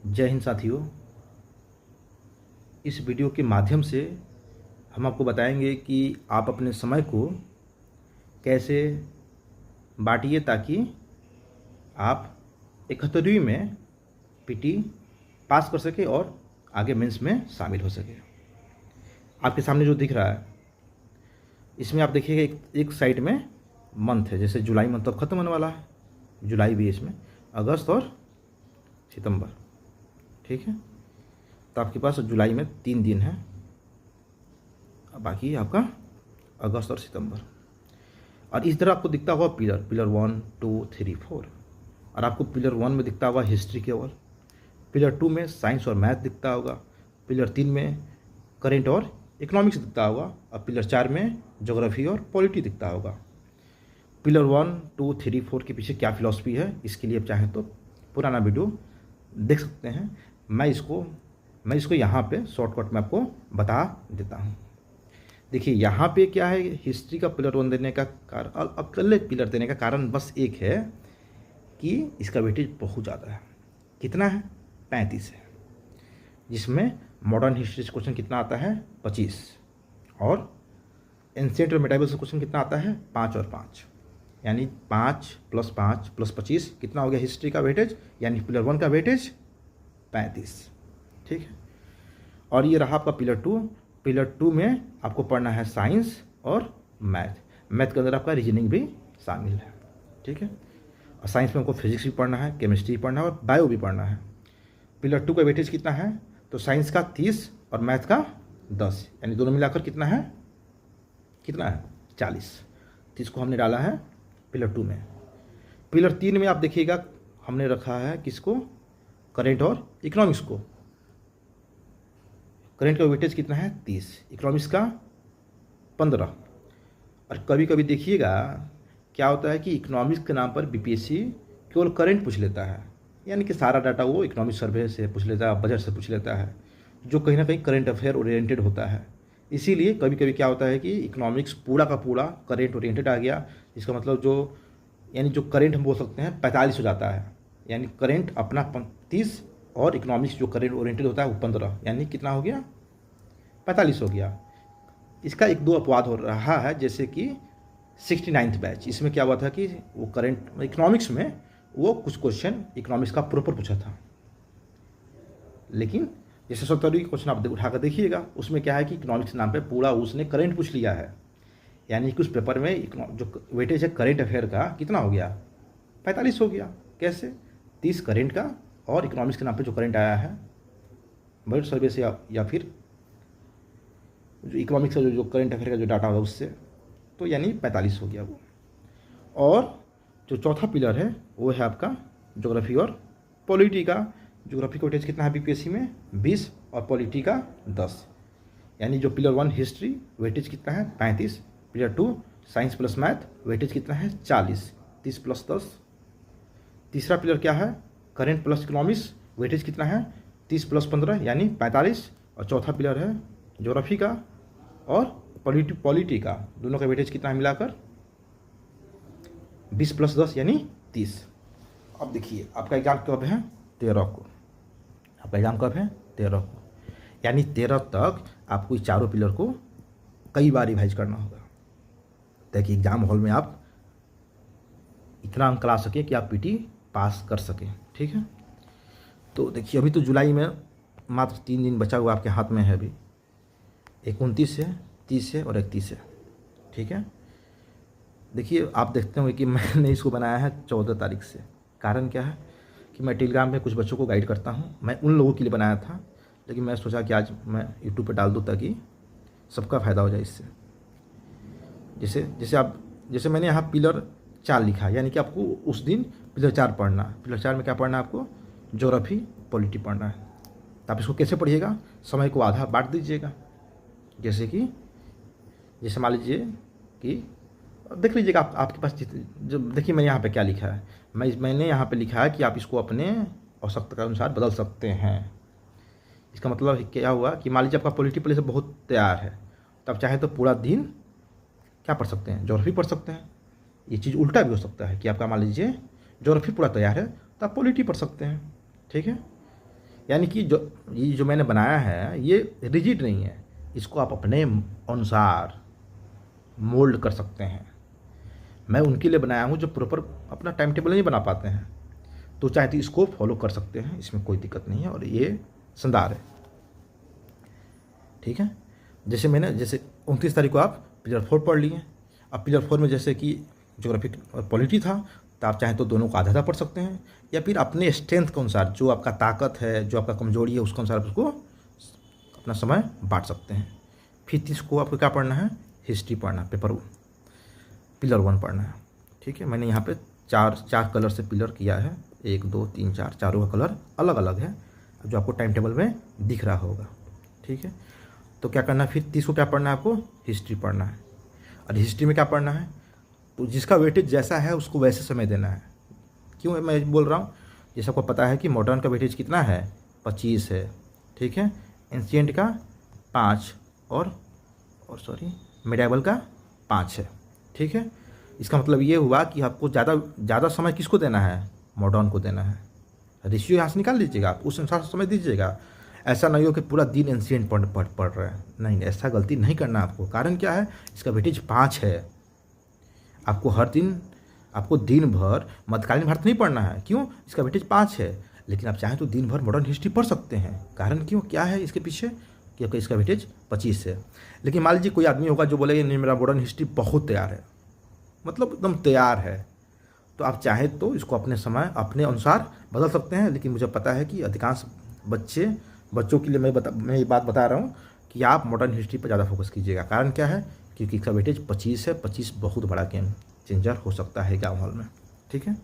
जय हिंद साथियों। इस वीडियो के माध्यम से हम आपको बताएंगे कि आप अपने समय को कैसे बांटिए ताकि आप 71वीं में पीटी पास कर सके और आगे मेंस में शामिल हो सके। आपके सामने जो दिख रहा है इसमें आप देखिएगा एक साइड में मंथ है, जैसे जुलाई मंथ अब ख़त्म होने वाला है, जुलाई भी इसमें, अगस्त और सितंबर। ठीक है, तो आपके पास जुलाई में 3 दिन है, बाकी आपका अगस्त और सितंबर। और इस तरह आपको दिखता होगा पिलर 1 2 3 4, और आपको पिलर 1 में दिखता होगा हिस्ट्री केवल, पिलर 2 में साइंस और मैथ दिखता होगा, पिलर 3 में करेंट और इकोनॉमिक्स दिखता होगा, और पिलर 4 में ज्योग्राफी और पॉलिटी दिखता होगा। पिलर 1 2 3 4 के पीछे क्या फिलॉसफी है, इसके लिए आप चाहें तो पुराना वीडियो देख सकते हैं। मैं इसको यहाँ पे शॉर्टकट में आपको बता देता हूँ। देखिए यहाँ पे क्या है, हिस्ट्री का पिलर 1 देने का कारण, अकेले पिलर देने का कारण बस एक है कि इसका वेटेज बहुत ज़्यादा है। कितना है? 35 है, जिसमें मॉडर्न हिस्ट्री से क्वेश्चन कितना आता है? 25, और एंशिएंट और मेटाइबल से क्वेश्चन कितना आता है? 5 और 5, यानी 5 + 5 + 25 कितना हो गया हिस्ट्री का वेटेज, यानी पिलर 1 का वेटेज 35। ठीक है, और ये रहा आपका पिलर 2। पिलर 2 में आपको पढ़ना है साइंस और मैथ के अंदर आपका रीजनिंग भी शामिल है। ठीक है, और साइंस में आपको फिजिक्स भी पढ़ना है, केमिस्ट्री भी पढ़ना है और बायो भी पढ़ना है। पिलर 2 का वेटेज कितना है? तो साइंस का 30 और मैथ का 10, यानी दोनों मिलाकर कितना है? 40। 30 को हमने डाला है पिलर 2 में। पिलर 3 में आप देखिएगा हमने रखा है किसको? करेंट और इकोनॉमिक्स को। करेंट का वेटेज कितना है? 30, इकोनॉमिक्स का 15। और कभी कभी देखिएगा क्या होता है कि इकोनॉमिक्स के नाम पर बीपीएससी केवल करेंट पूछ लेता है, यानी कि सारा डाटा वो इकोनॉमिक सर्वे से पूछ लेता है, बजट से पूछ लेता है, जो कहीं ना कहीं करेंट अफेयर ओरिएंटेड होता है। इसीलिए कभी कभी क्या होता है कि इकोनॉमिक्स पूरा का पूरा करेंट ओरिएंटेड आ गया, इसका मतलब जो करेंट हम बोल सकते हैं 45 हो जाता है, यानी करेंट अपना 30 और इकोनॉमिक्स जो करेंट ओरिएंटेड होता है वो 15, यानी कितना हो गया? 45 हो गया। इसका 1-2 अपवाद हो रहा है, जैसे कि 69th बैच, इसमें क्या हुआ था कि वो करेंट इकोनॉमिक्स में वो कुछ क्वेश्चन इकोनॉमिक्स का प्रॉपर पूछा था, लेकिन जैसे 70वीं क्वेश्चन आप उठाकर देखिएगा, उसमें क्या है कि इकोनॉमिक्स के नाम पे पूरा उसने करेंट पूछ लिया है, यानी कि उस पेपर में जो वेटेज है करेंट अफेयर का कितना हो गया? 45 हो गया। कैसे? 30 करेंट का और इकोनॉमिक्स के नाम पे जो करंट आया है बजट सर्वे से या फिर जो इकोनॉमिक्स का जो करंट अफेयर का जो डाटा होगा उससे, तो यानी 45 हो गया वो। और जो चौथा पिलर है वो है आपका ज्योग्राफी और पॉलिटी का। ज्योग्राफी का वेटेज कितना है बीपीएससी में? 20, और पॉलिटी का 10, यानी जो पिलर 1 हिस्ट्री वेटेज कितना है? 35, pillar 2 science plus math weightage कितना है? 40, 30 + 10। तीसरा पिलर क्या है? करेंट प्लस इकोनॉमिक्स, वेटेज कितना है? 30 + 15, यानी 45, और चौथा पिलर है ज्योग्राफी का और पॉलिटी का, दोनों का वेटेज कितना है मिलाकर? 20 + 10, यानी 30। अब देखिए आपका एग्जाम कब है? 13 को। आपका एग्जाम कब है? 13 को, यानी 13 तक आपको इस चारों पिलर को कई बार रिवाइज करना होगा ताकि एग्जाम हॉल में आप इतना अंक ला सके कि आप पीटी पास कर सकें। ठीक है, तो देखिए अभी तो जुलाई में मात्र 3 दिन बचा हुआ आपके हाथ में है। अभी 29 है, 30 है और 31 है। ठीक है, देखिए आप देखते होंगे कि मैंने इसको बनाया है 14 तारीख से। कारण क्या है कि मैं टेलीग्राम में कुछ बच्चों को गाइड करता हूँ, मैं उन लोगों के लिए बनाया था, लेकिन मैं सोचा कि आज मैं यूट्यूब पर डाल दूँ ताकि सबका फ़ायदा हो जाए इससे। जैसे मैंने यहाँ पिलर 4 लिखा, यानी कि आपको उस दिन पिलर 4 पढ़ना है। पिलर 4 में क्या पढ़ना है आपको? ज्योग्राफी पॉलिटी पढ़ना है। तो आप इसको कैसे पढ़िएगा? समय को आधा बांट दीजिएगा। जैसे मान लीजिए कि देख लीजिएगा आपके पास जो देखिए मैंने यहाँ पे क्या लिखा है, मैंने यहाँ पे लिखा है कि आप इसको अपने आवश्यकता के अनुसार बदल सकते हैं। इसका मतलब क्या हुआ कि मान लीजिए आपका पॉलिटी पहले से बहुत तैयार है, तब चाहे तो पूरा दिन क्या पढ़ सकते हैं? ज्योग्राफी पढ़ सकते हैं। ये चीज़ उल्टा भी हो सकता है कि आपका मान लीजिए ज्योग्राफी पूरा तैयार है तो आप पॉलिटी पढ़ सकते हैं। ठीक है, यानी कि जो ये जो मैंने बनाया है ये रिजिड नहीं है, इसको आप अपने अनुसार मोल्ड कर सकते हैं। मैं उनके लिए बनाया हूँ जो प्रॉपर अपना टाइम टेबल नहीं बना पाते हैं, तो चाहे तो इसको फॉलो कर सकते हैं, इसमें कोई दिक्कत नहीं है। और ये शानदार है, ठीक है। जैसे 29 तारीख को आप पिलर 4 पढ़ लिए। अब पिलर 4 में जैसे कि ज्योग्राफिक और पॉलिटी था, तो आप चाहें तो दोनों को आधा आधा पढ़ सकते हैं, या फिर अपने स्ट्रेंथ के अनुसार, जो आपका ताकत है, जो आपका कमजोरी है, उसके अनुसार आप उसको अपना समय बांट सकते हैं। फिर 30 को आपको क्या पढ़ना है, हिस्ट्री पढ़ना, पिलर 1 पढ़ना है, ठीक है। मैंने यहाँ पे चार कलर से पिलर किया है, 1 2 3 4, चारों का कलर अलग अलग है, जो आपको टाइम टेबल में दिख रहा होगा, ठीक है। तो क्या करना है, फिर 30 को क्या पढ़ना है, आपको हिस्ट्री पढ़ना है। और हिस्ट्री में क्या पढ़ना है, तो जिसका वेटेज जैसा है उसको वैसे समय देना है। क्यों मैं बोल रहा हूँ, जैसे आपको पता है कि मॉडर्न का वेटेज कितना है, 25 है, ठीक है। एंशिएंट का 5 और मिडाइवल का 5 है, ठीक है। इसका मतलब ये हुआ कि आपको ज़्यादा समय किसको देना है, मॉडर्न को देना है। रेशियो यहाँ से निकाल लीजिएगा, आप उस अनुसार समय दीजिएगा। ऐसा नहीं हो कि पूरा दिन एंशिएंट पढ़ रहे हैं, नहीं, ऐसा गलती नहीं करना आपको। कारण क्या है, इसका वेटेज 5 है। आपको हर दिन, आपको दिन भर मध्यकालीन भारत नहीं पढ़ना है, क्यों, इसका वेटेज 5 है। लेकिन आप चाहें तो दिन भर मॉडर्न हिस्ट्री पढ़ सकते हैं। कारण क्यों, क्या है इसके पीछे, क्योंकि इसका वेटेज 25 है। लेकिन मान लीजिए कोई आदमी होगा जो बोलेगा नहीं, मेरा मॉडर्न हिस्ट्री बहुत तैयार है, मतलब एकदम तैयार है, तो आप चाहें तो इसको अपने समय अपने अनुसार बदल सकते हैं। लेकिन मुझे पता है कि अधिकांश बच्चों के लिए मैं ये बात बता रहा हूँ कि आप मॉडर्न हिस्ट्री पर ज़्यादा फोकस कीजिएगा। कारण क्या है, क्योंकि इसका वेटेज 25 है। 25 बहुत बड़ा गेम चेंजर हो सकता है एग्जाम हॉल में, ठीक है।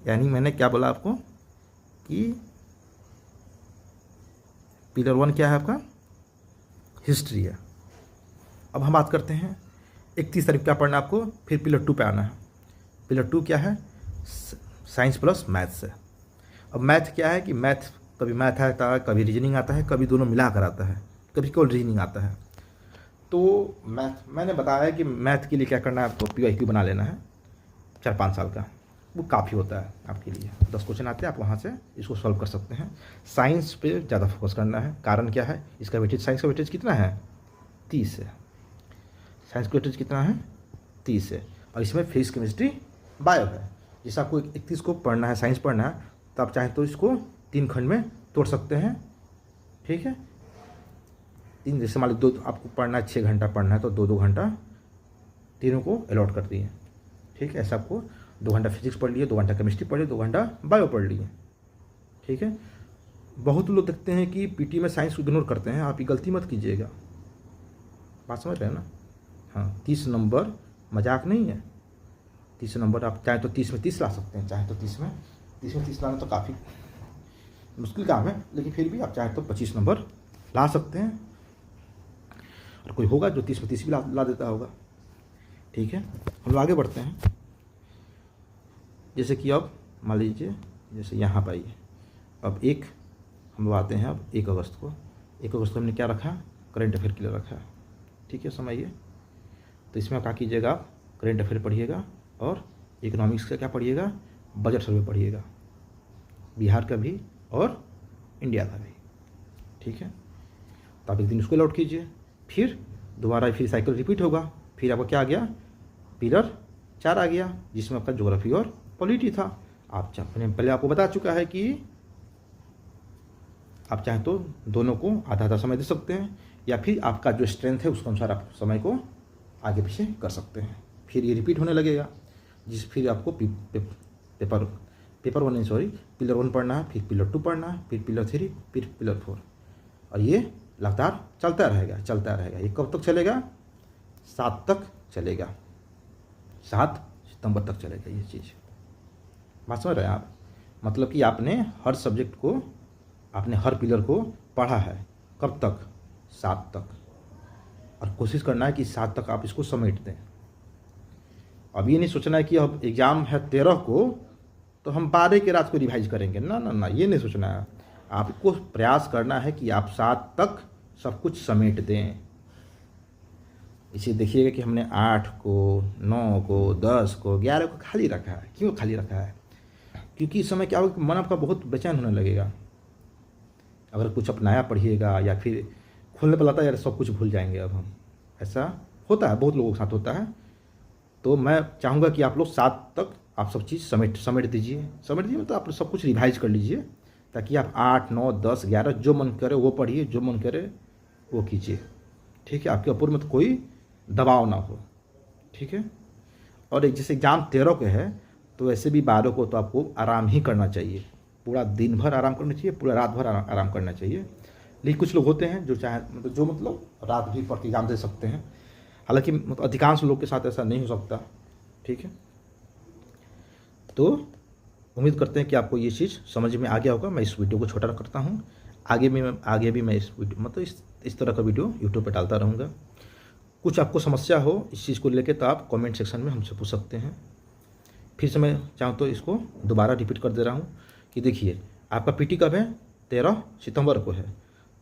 यानी मैंने क्या बोला आपको कि पिलर 1 क्या है, आपका हिस्ट्री है। अब हम बात करते हैं 31 तारीख क्या पढ़ना है आपको, फिर पिलर 2 पे आना है। पिलर 2 क्या है, साइंस प्लस मैथ्स है। अब मैथ क्या है कि कभी मैथ आता है, कभी रीजनिंग आता है, कभी दोनों मिला कर आता है, कभी केवल रीजनिंग आता है। तो मैंने बताया कि मैथ के लिए क्या करना है, आपको PYQ बना लेना है 4-5 साल का, वो काफ़ी होता है आपके लिए। 10 क्वेश्चन आते हैं, आप वहाँ से इसको सॉल्व कर सकते हैं। साइंस पे ज़्यादा फोकस करना है। कारण क्या है, इसका वेटेज, साइंस का वेटेज कितना है, 30 है। साइंस का वेटेज कितना है, 30 है। और इसमें फिजिक्स, केमिस्ट्री, बायो है। जैसे आपको 31 को पढ़ना है, साइंस पढ़ना है, तो आप चाहें तो इसको 3 खंड में तोड़ सकते हैं, ठीक है। जैसे मान लो आपको पढ़ना है, 6 घंटा पढ़ना है, तो 2-2 घंटा तीनों को अलॉट कर दिए, ठीक है। ऐसा आपको 2 घंटा फिजिक्स पढ़ लिए, 2 घंटा केमिस्ट्री पढ़ लिए, 2 घंटा बायो पढ़ लिए, ठीक है। बहुत लोग देखते हैं कि PT में साइंस को इग्नोर करते हैं, आप ये गलती मत कीजिएगा। बात समझ रहे हैं ना, हाँ। 30 नंबर मजाक नहीं है। 30 नंबर आप चाहे तो 30 में 30 ला सकते हैं, चाहे तो 30 में 30 लाना तो काफ़ी मुश्किल काम है, लेकिन फिर भी आप चाहे तो 25 नंबर ला सकते हैं। और कोई होगा जो 30 में 30 भी ला देता होगा, ठीक है। हम लोग आगे बढ़ते हैं। जैसे कि अब मान लीजिए, जैसे यहाँ पर आइए, अब हम लोग आते हैं अब 1 अगस्त को। 1 अगस्त को हमने क्या रखा, करंट अफेयर के लिए रखा, ठीक है, समझिए। तो इसमें क्या कीजिएगा, आप करंट अफेयर पढ़िएगा और इकोनॉमिक्स का क्या पढ़िएगा, बजट सर्वे पढ़िएगा, बिहार का भी और इंडिया का भी, ठीक है। तो आप एक दिन उसको लौट कीजिए, फिर दोबारा फिर साइकिल रिपीट होगा। फिर आपका क्या आ गया, पिलर 4 आ गया, जिसमें आपका ज्योग्राफी और पॉलिटी था। पहले आपको बता चुका है कि आप चाहें तो दोनों को आधा आधा समय दे सकते हैं, या फिर आपका जो स्ट्रेंथ है उसके अनुसार आप समय को आगे पीछे कर सकते हैं। फिर ये रिपीट होने लगेगा, फिर आपको पेपर 1 नहीं, सॉरी, पिलर 1 पढ़ना है, फिर पिलर 2 पढ़ना है, फिर पिलर 3, फिर पिलर 4, और ये लगातार चलता रहेगा। ये कब तक चलेगा, 7 तक चलेगा, 7 सितंबर तक चलेगा ये चीज़। बात समझ रहे हैं आप, मतलब कि आपने हर सब्जेक्ट को, आपने हर पिलर को पढ़ा है, कब तक, 7 तक, और कोशिश करना है कि 7 तक आप इसको समेट दें। अब ये नहीं सोचना है कि अब एग्ज़ाम है 13 को तो हम 12 के रात को रिवाइज करेंगे, ना, ये नहीं सोचना है। आपको प्रयास करना है कि आप 7 तक सब कुछ समेट दें। इसे देखिएगा कि हमने 8 को, 9 को, 10 को, 11 को खाली रखा है। क्यों खाली रखा है, क्योंकि इस समय क्या होगा कि मन आपका बहुत बेचैन होने लगेगा। अगर कुछ आप नया पढ़िएगा या फिर खोलने पर लगता है यार सब कुछ भूल जाएंगे अब हम, ऐसा होता है, बहुत लोगों के साथ होता है। तो मैं चाहूँगा कि आप लोग 7 तक आप सब चीज़ समेट दीजिए। मतलब आप सब कुछ रिवाइज कर लीजिए, ताकि आप 8, 9, 10, 11 जो मन करे वो पढ़िए, जो मन करे वो कीजिए। ठीक है, आपके ऊपर में तो कोई दबाव ना हो। ठीक है, और एक जैसे एग्ज़ाम 13 के है, तो वैसे भी 12 को तो आपको आराम ही करना चाहिए। पूरा दिन भर आराम करना चाहिए, पूरा रात भर आराम करना चाहिए। लेकिन कुछ लोग होते हैं जो मतलब रात भी पढ़ के एग्ज़ाम दे सकते हैं। हालांकि अधिकांश लोग के साथ ऐसा नहीं हो सकता। ठीक है, तो उम्मीद करते हैं कि आपको ये चीज़ समझ में आ गया होगा। मैं इस वीडियो को छोटा करता हूँ, आगे भी मैं इस वीडियो मतलब इस तरह का वीडियो यूट्यूब पर डालता रहूँगा। कुछ आपको समस्या हो इस चीज़ को लेकर तो आप कमेंट सेक्शन में हमसे पूछ सकते हैं। फिर से मैं चाहूँ तो इसको दोबारा रिपीट कर दे रहा हूँ कि देखिए, आपका पीटी कब है? 13 सितंबर को है।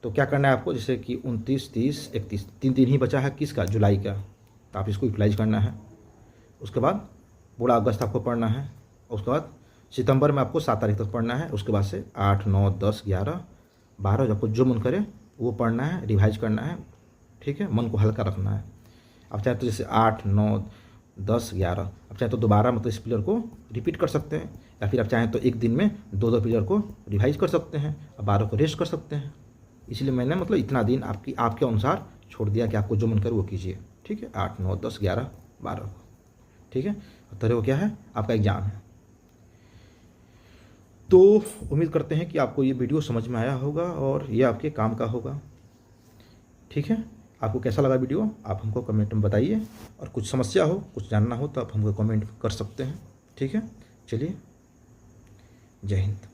तो क्या करना है आपको, जैसे कि 29, 30, 31 3 दिन ही बचा है किसका? जुलाई का। तो आप इसको यूटिलाइज करना है। उसके बाद पूरा अगस्त आपको पढ़ना है। उसके बाद सितंबर में आपको 7 तारीख तक पढ़ना है। उसके बाद से 8, 9, 10, 11, 12 आपको जो मन करे वो पढ़ना है, रिवाइज करना है। ठीक है, मन को हल्का रखना है। आप चाहे तो जैसे 8, 9, 10, 11 आप चाहे तो दोबारा मतलब इस पिलर को रिपीट कर सकते हैं, या फिर आप चाहें तो एक दिन में 2-2 पिलर को रिवाइज कर सकते हैं और 12 को रेस्ट कर सकते हैं। इसलिए मैंने मतलब इतना दिन आपके अनुसार छोड़ दिया कि आपको जो मन करे वो कीजिए। ठीक है, 8, 9, 10, 11, 12 को। ठीक है, तो वो क्या है? आपका एग्ज़ाम है। तो उम्मीद करते हैं कि आपको ये वीडियो समझ में आया होगा और ये आपके काम का होगा। ठीक है, आपको कैसा लगा वीडियो आप हमको कमेंट में बताइए, और कुछ समस्या हो, कुछ जानना हो तो आप हमको कमेंट कर सकते हैं। ठीक है, चलिए, जय हिंद।